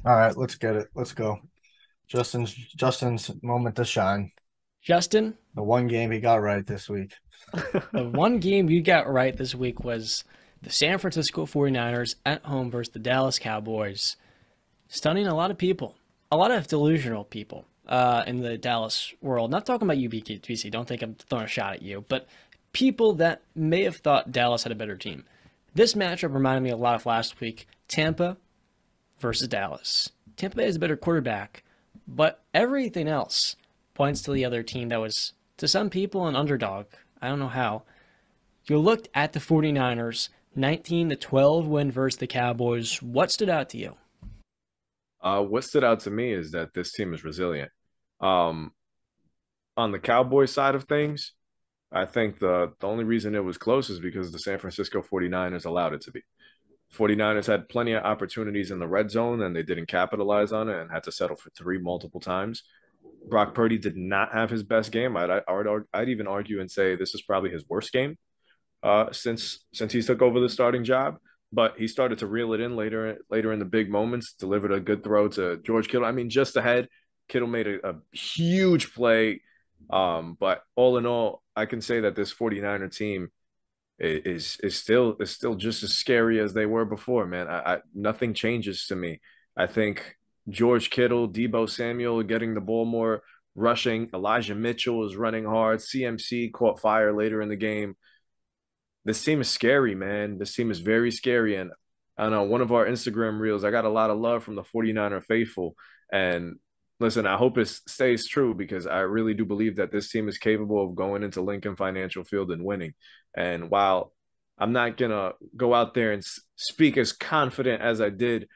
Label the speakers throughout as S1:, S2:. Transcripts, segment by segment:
S1: All right, let's get it. Let's go. Justin's moment to shine.
S2: Justin,
S1: The one game he got right this week.
S2: the one game you got right this week was the San Francisco 49ers at home versus the Dallas Cowboys. Stunning a lot of people, a lot of delusional people in the Dallas world. Not talking about you, BC. Don't think I'm throwing a shot at you, but people that may have thought Dallas had a better team. This matchup reminded me a lot of last week. Tampa versus Dallas. Tampa Bay is a better quarterback, but everything else points to the other team that was, to some people, an underdog. I don't know how. You looked at the 49ers, 19-12 win versus the Cowboys. What stood out to you?
S3: What stood out to me is that this team is resilient. Um, on the Cowboys side of things, I think the only reason it was close is because the San Francisco 49ers allowed it to be. 49ers had plenty of opportunities in the red zone and they didn't capitalize on it and had to settle for three multiple times. Brock Purdy did not have his best game. I'd even argue and say this is probably his worst game since he took over the starting job. But he started to reel it in later in the big moments. Delivered a good throw to George Kittle. I mean, just ahead, Kittle made a huge play. But all in all, I can say that this 49er team is still just as scary as they were before, man. Nothing changes to me. I think George Kittle, Debo Samuel getting the ball more, rushing. Elijah Mitchell is running hard. CMC caught fire later in the game. This team is scary, man. This team is very scary. And I don't know, one of our Instagram reels, I got a lot of love from the 49er faithful. And listen, I hope it stays true because I really do believe that this team is capable of going into Lincoln Financial Field and winning. And while I'm not going to go out there and speak as confident as I did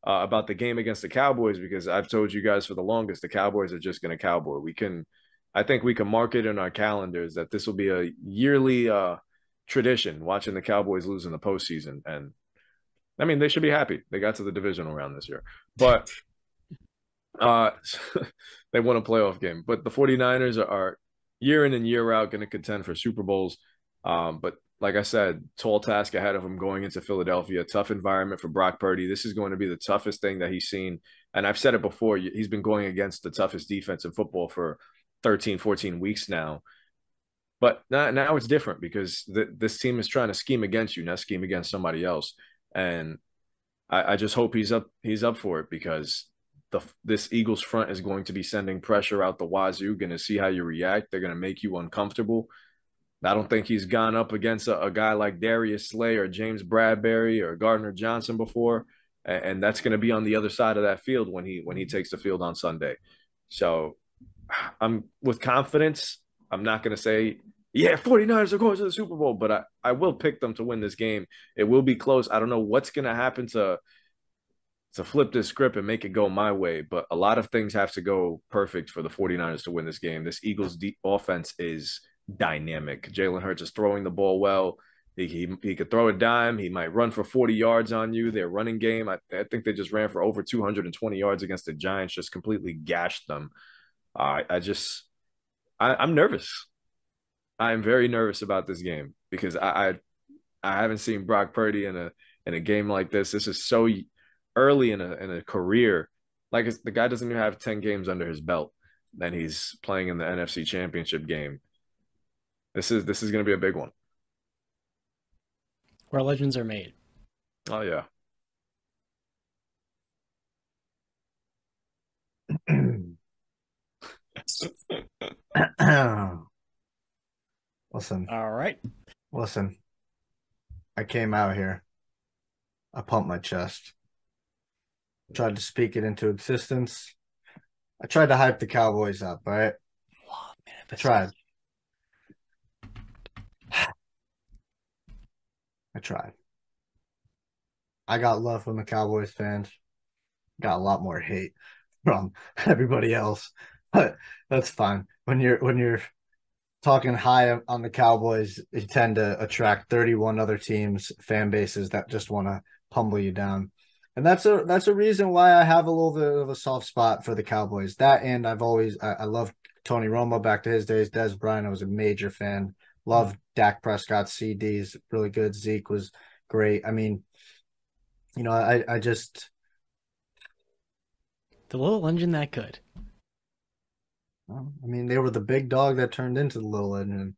S3: about the game against the Cowboys, because I've told you guys for the longest, the Cowboys are just going to cowboy. I think we can mark it in our calendars that this will be a yearly tradition watching the Cowboys lose in the postseason. And I mean, they should be happy. They got to the divisional round this year, but uh, they won a playoff game. But the 49ers are year in and year out going to contend for Super Bowls. But like I said, tall task ahead of him going into Philadelphia. Tough environment for Brock Purdy. This is going to be the toughest thing that he's seen. And I've said it before. He's been going against the toughest defense in football for 13, 14 weeks now. But now it's different because this team is trying to scheme against you, not scheme against somebody else. And I just hope he's up for it because this Eagles front is going to be sending pressure out the wazoo, going to see how you react. They're going to make you uncomfortable. I don't think he's gone up against a guy like Darius Slay or James Bradbury or Gardner Johnson before, and that's going to be on the other side of that field when he takes the field on Sunday. So I'm with confidence. I'm not going to say, yeah, 49ers are going to the Super Bowl, but I will pick them to win this game. It will be close. I don't know what's going to happen to flip this script and make it go my way, but a lot of things have to go perfect for the 49ers to win this game. This Eagles offense is dynamic. Jalen Hurts is throwing the ball well. He could throw a dime. He might run for 40 yards on you. Their running game, I think they just ran for over 220 yards against the Giants, just completely gashed them. I'm nervous. I'm very nervous about this game because I haven't seen Brock Purdy in a game like this. This is so early in a career. Like the guy doesn't even have 10 games under his belt, and he's playing in the NFC Championship game. This is going to be a big one.
S2: Where legends are made.
S3: Oh yeah.
S1: Listen,
S2: All right.
S1: listen. I came out here. I pumped my chest. Tried to speak it into existence. I tried to hype the Cowboys up, all right? I tried. I tried. I got love from the Cowboys fans. Got a lot more hate from everybody else. But that's fine. When you're talking high on the Cowboys, you tend to attract 31 other teams, fan bases that just want to humble you down. And that's a reason why I have a little bit of a soft spot for the Cowboys. That and I love Tony Romo back to his days. Des Bryant, I was a major fan. Loved Dak Prescott's CDs, really good. Zeke was great. I mean, I just
S2: The little engine that good.
S1: Well, I mean, they were the big dog that turned into the little engine.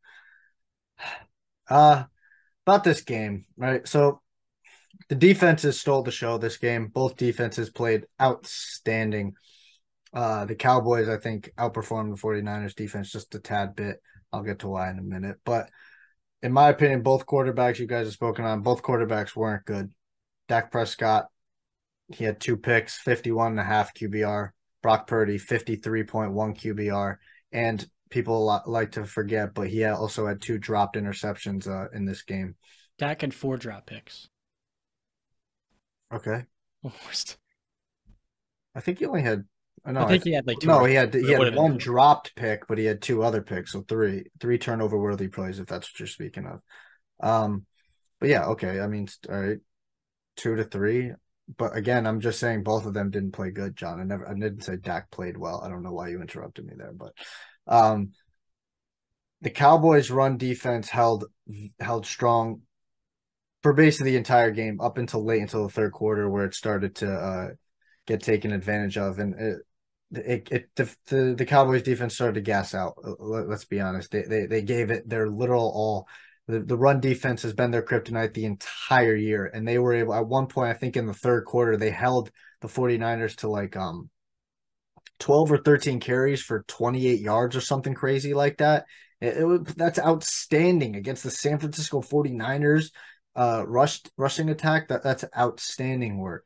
S1: Uh, about this game, right? So the defenses stole the show this game. Both defenses played outstanding. The Cowboys, I think, outperformed the 49ers defense just a tad bit. I'll get to why in a minute. But in my opinion, both quarterbacks you guys have spoken on, both quarterbacks weren't good. Dak Prescott, he had 2 picks, 51.5 QBR. Brock Purdy, 53.1 QBR. And people like to forget, but he also had 2 dropped interceptions in this game.
S2: Dak had 4 drop picks.
S1: Okay.
S2: Worst.
S1: I think he only had
S2: I think he had like 2
S1: no,
S2: or
S1: he had 1
S2: 3.
S1: dropped pick, but he had 2 other picks, so three turnover worthy plays if that's what you're speaking of. But yeah, okay. I mean, all right, 2 to 3. But again, I'm just saying both of them didn't play good, John. I didn't say Dak played well. I don't know why you interrupted me there, but the Cowboys' run defense held strong for basically the entire game up until the third quarter, where it started to get taken advantage of, and the Cowboys defense started to gas out. Let's be honest. They gave it their literal all. The run defense has been their kryptonite the entire year. And they were able, at one point, I think in the third quarter, they held the 49ers to like 12 or 13 carries for 28 yards or something crazy like that. That's outstanding against the San Francisco 49ers rushing attack. That's outstanding work.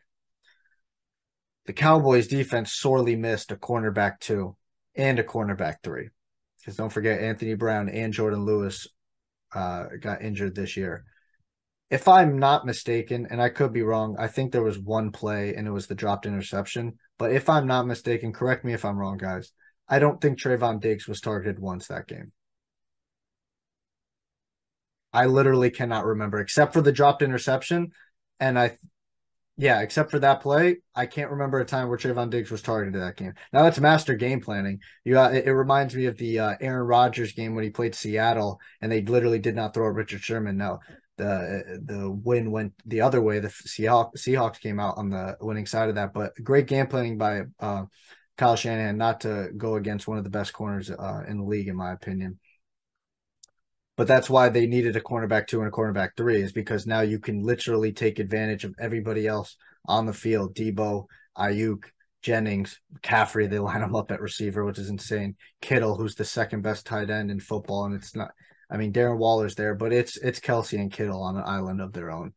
S1: The Cowboys defense sorely missed a cornerback 2 and a cornerback 3. Because don't forget, Anthony Brown and Jordan Lewis got injured this year. If I'm not mistaken, and I could be wrong, I think there was 1 play and it was the dropped interception. But if I'm not mistaken, correct me if I'm wrong, guys. I don't think Trayvon Diggs was targeted once that game. I literally cannot remember, except for the dropped interception. And except for that play, I can't remember a time where Trayvon Diggs was targeted that game. Now that's master game planning. It reminds me of the Aaron Rodgers game when he played Seattle, and they literally did not throw at Richard Sherman. No, the win went the other way. The Seahawks came out on the winning side of that, but great game planning by Kyle Shanahan not to go against one of the best corners in the league, in my opinion. But that's why they needed a cornerback 2 and a cornerback 3, is because now you can literally take advantage of everybody else on the field. Debo, Ayuk, Jennings, McCaffrey, they line them up at receiver, which is insane. Kittle, who's the second best tight end in football, and it's not. I mean, Darren Waller's there, but it's Kelsey and Kittle on an island of their own.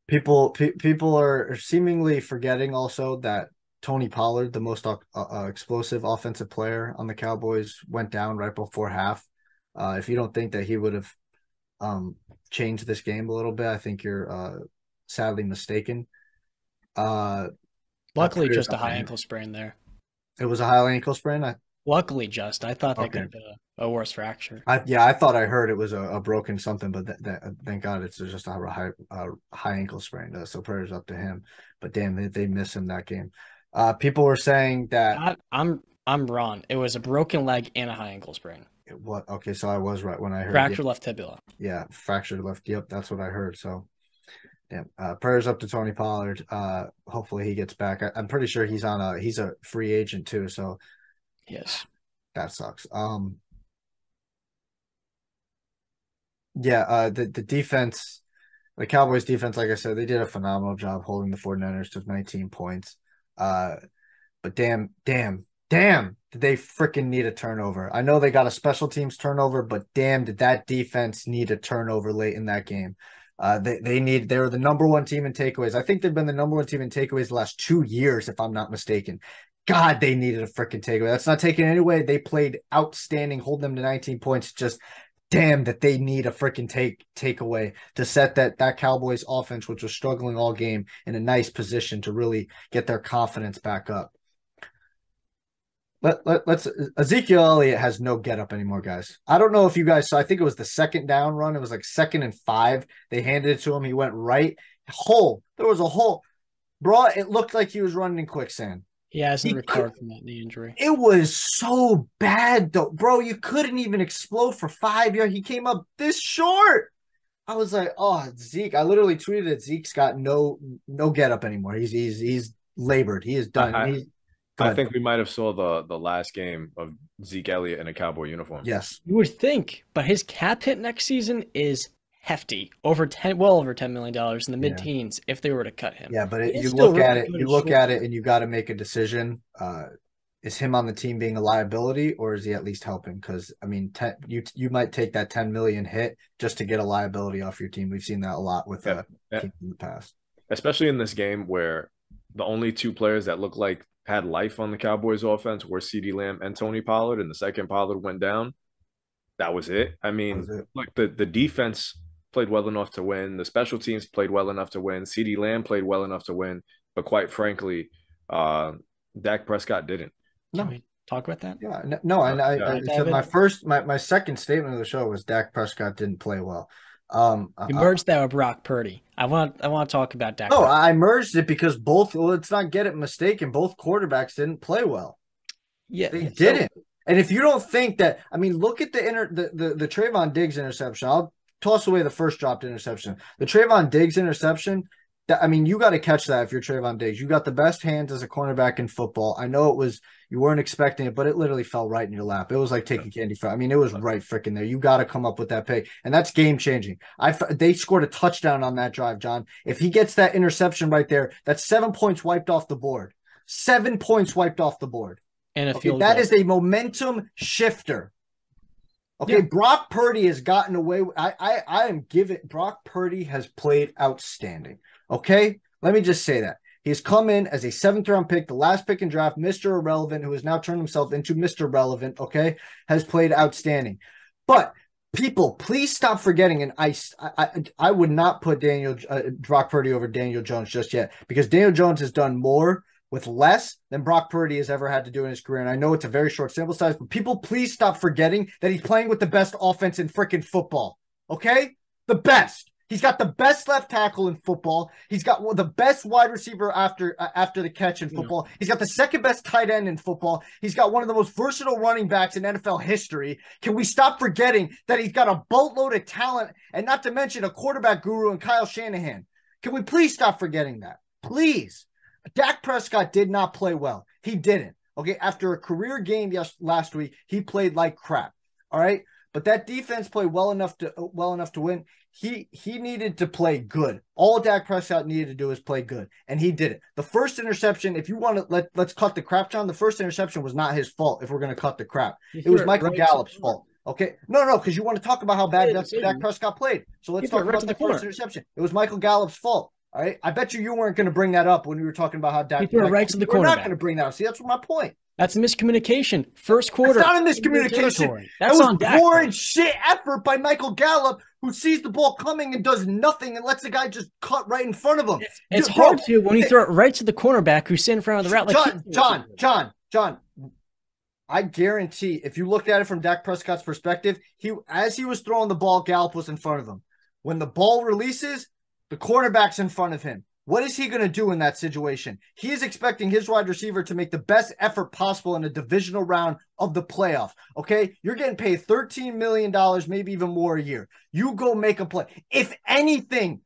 S1: People are seemingly forgetting also that Tony Pollard, the most explosive offensive player on the Cowboys, went down right before half. If you don't think that he would have changed this game a little bit, I think you're sadly mistaken.
S2: Luckily, just a high ankle sprain there.
S1: It was a high ankle sprain?
S2: Luckily, just. I thought that
S1: Okay.
S2: could have been a worse fracture.
S1: I thought I heard it was a broken something, but thank God it's just a high ankle sprain. So prayers up to him. But damn, they miss him that game. People were saying that
S2: I'm wrong. It was a broken leg and a high ankle sprain.
S1: What? Okay, so I was right when I heard
S2: Fractured left tibia.
S1: Yeah, fractured left. Yep, that's what I heard. So, damn. Prayers up to Tony Pollard. Hopefully he gets back. I'm pretty sure he's a free agent too. So,
S2: yes,
S1: that sucks. Yeah. The defense, the Cowboys defense, like I said, they did a phenomenal job holding the 49ers to 19 points. But damn, did they freaking need a turnover? I know they got a special teams turnover, but damn, did that defense need a turnover late in that game? They were the number 1 team in takeaways. I think they've been the number 1 team in takeaways the last 2 years, if I'm not mistaken. God, they needed a freaking takeaway. That's not taken anyway. They played outstanding, hold them to 19 points. Just damn that they need a freaking takeaway to set that Cowboys offense, which was struggling all game, in a nice position to really get their confidence back up. Let's Ezekiel Elliott has no get up anymore, guys. I don't know if you guys saw, I think it was the second down run. It was like 2nd and 5. They handed it to him. He went right. Hole. There was a hole. Bro, it looked like he was running in quicksand.
S2: He hasn't recovered from that knee injury.
S1: It was so bad, though. Bro, you couldn't even explode for 5 yards. He came up this short. I was like, oh, Zeke. I literally tweeted that Zeke's got no get up anymore. He's labored. He is done.
S3: I,
S1: He's
S3: I
S1: good.
S3: think we might have saw the last game of Zeke Elliott in a Cowboy uniform.
S1: Yes.
S2: You would think, but his cap hit next season is hefty, well over $10 million in the
S1: Yeah.
S2: mid-teens if they were to cut him.
S1: Yeah, but
S2: He is
S1: you
S2: still
S1: look at
S2: really
S1: it,
S2: good
S1: you
S2: in
S1: look
S2: short
S1: at it,
S2: term.
S1: and you got to make a decision. Is him on the team being a liability, or is he at least helping? Because I mean, you might take that 10 million hit just to get a liability off your team. We've seen that a lot with
S3: Yeah. Yeah.
S1: teams in the past.
S3: Especially in this game where the only two players that looked like had life on the Cowboys offense were CeeDee Lamb and Tony Pollard, and the second Pollard went down, that was it. I
S1: That was
S3: mean,
S1: it.
S3: look, the defense played well enough to win. The special teams played well enough to win. CeeDee Lamb played well enough to win. But quite frankly, uh, Dak Prescott didn't.
S2: Can
S1: No,
S2: we talk about that?
S1: yeah, no, and
S3: Yeah.
S1: I said my second statement of the show was Dak Prescott didn't play well.
S2: We merged that with Brock Purdy. I want to talk about Dak
S1: No,
S2: Prescott.
S1: I merged it because both. Let's not get it mistaken. Both quarterbacks didn't play well.
S2: Yeah,
S1: They
S2: so
S1: didn't. And if you don't think that, I mean, look at the Trayvon Diggs interception. I'll toss away the first dropped interception. The Trayvon Diggs interception. That, I mean, you got to catch that if you're Trayvon Diggs. You got the best hands as a cornerback in football. I know you weren't expecting it, but it literally fell right in your lap. It was like taking candy from. I mean, it was right freaking there. You got to come up with that pick, and that's game changing. They scored a touchdown on that drive, John. If he gets that interception right there, that's 7 points wiped off the board. 7 points wiped off the board.
S2: and a
S1: Okay,
S2: field
S1: that
S2: goal.
S1: is a momentum shifter. Okay,
S2: Yeah.
S1: Brock Purdy has gotten away. I am giving Brock Purdy has played outstanding. Okay, let me just say that he's come in as a seventh round pick, the last pick in draft, Mr. Irrelevant, who has now turned himself into Mr. Relevant. Okay, has played outstanding. But people, please stop forgetting. And I would not put Brock Purdy over Daniel Jones just yet because Daniel Jones has done more with less than Brock Purdy has ever had to do in his career. And I know it's a very short sample size, but people, please stop forgetting that he's playing with the best offense in freaking football. Okay? The best. He's got the best left tackle in football. He's got one of the best wide receiver after the catch in football. He's got the second best tight end in football. He's got one of the most versatile running backs in NFL history. Can we stop forgetting that he's got a boatload of talent and not to mention a quarterback guru in Kyle Shanahan? Can we please stop forgetting that? Please. Dak Prescott did not play well. He didn't. Okay, after a career game last week, he played like crap. All right, but that defense played well enough to win. He needed to play good. All Dak Prescott needed to do is play good, and he did it. The first interception, if you want to let's cut the crap, John. The first interception was not his fault. If we're going to cut the crap, it was Michael Gallup's fault. Okay, no, because you want to talk about how bad Dak Prescott played. So let's talk about the first interception. It was Michael Gallup's fault. All right. I bet you weren't going to bring that up when we were talking about how Dak.
S2: We're right to the cornerback.
S1: We're not going to bring that up. See, that's my point.
S2: That's a miscommunication. First quarter.
S1: It's not a miscommunication. That was horrid shit effort by Michael Gallup, who sees the ball coming and does nothing and lets the guy just cut right in front of him.
S2: It's hard to when you throw it right to the cornerback who's sitting in front of the route.
S1: Like John. I guarantee if you looked at it from Dak Prescott's perspective, as he was throwing the ball, Gallup was in front of him. When the ball releases, the quarterback's in front of him. What is he going to do in that situation? He is expecting his wide receiver to make the best effort possible in a divisional round of the playoff. Okay? You're getting paid $13 million, maybe even more a year. You go make a play. If anything,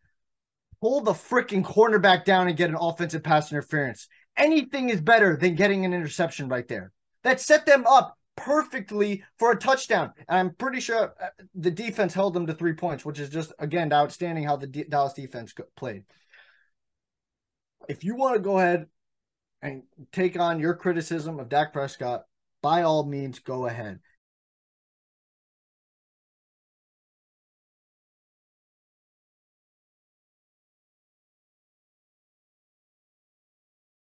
S1: pull the freaking cornerback down and get an offensive pass interference. Anything is better than getting an interception right there. That set them up perfectly for a touchdown. And I'm pretty sure the defense held them to 3 points, which is just, again, outstanding how the Dallas defense played. If you want to go ahead and take on your criticism of Dak Prescott, by all means, go ahead.